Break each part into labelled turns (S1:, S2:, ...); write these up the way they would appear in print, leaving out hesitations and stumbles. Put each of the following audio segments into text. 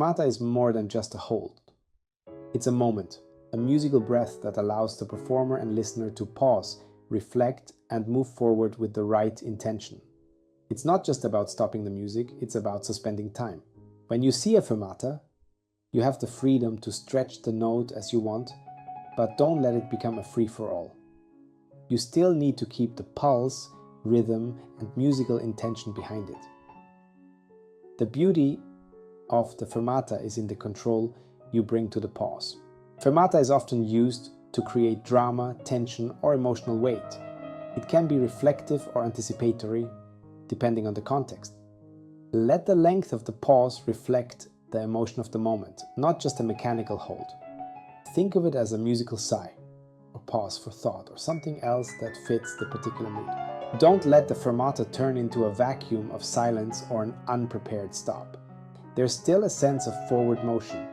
S1: fermata is more than just a hold. It's a moment, a musical breath that allows the performer and listener to pause, reflect, and move forward with the right intention. It's not just about stopping the music, it's about suspending time. When you see a fermata, you have the freedom to stretch the note as you want, but don't let it become a free-for-all. You still need to keep the pulse, rhythm, and musical intention behind it. The beauty of the fermata is in the control you bring to the pause. Fermata is often used to create drama, tension, or emotional weight. It can be reflective or anticipatory, depending on the context. Let the length of the pause reflect the emotion of the moment, not just a mechanical hold. Think of it as a musical sigh, or pause for thought, or something else that fits the particular mood. Don't let the fermata turn into a vacuum of silence or an unprepared stop. There's still a sense of forward motion.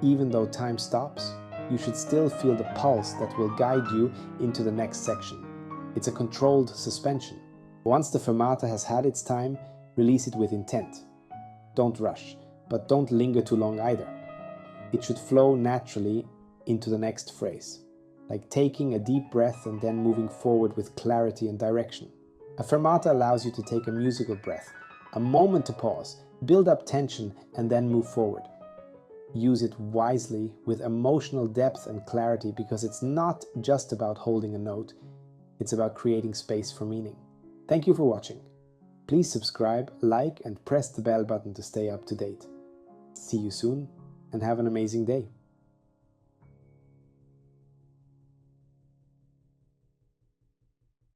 S1: Even though time stops, you should still feel the pulse that will guide you into the next section. It's a controlled suspension. Once the fermata has had its time, release it with intent. Don't rush, but don't linger too long either. It should flow naturally into the next phrase, like taking a deep breath and then moving forward with clarity and direction. A fermata allows you to take a musical breath, a moment to pause, build up tension, and then move forward. Use it wisely with emotional depth and clarity, because it's not just about holding a note, it's about creating space for meaning. Thank you for watching. Please subscribe, like, and press the bell button to stay up to date. See you soon, and have an amazing day.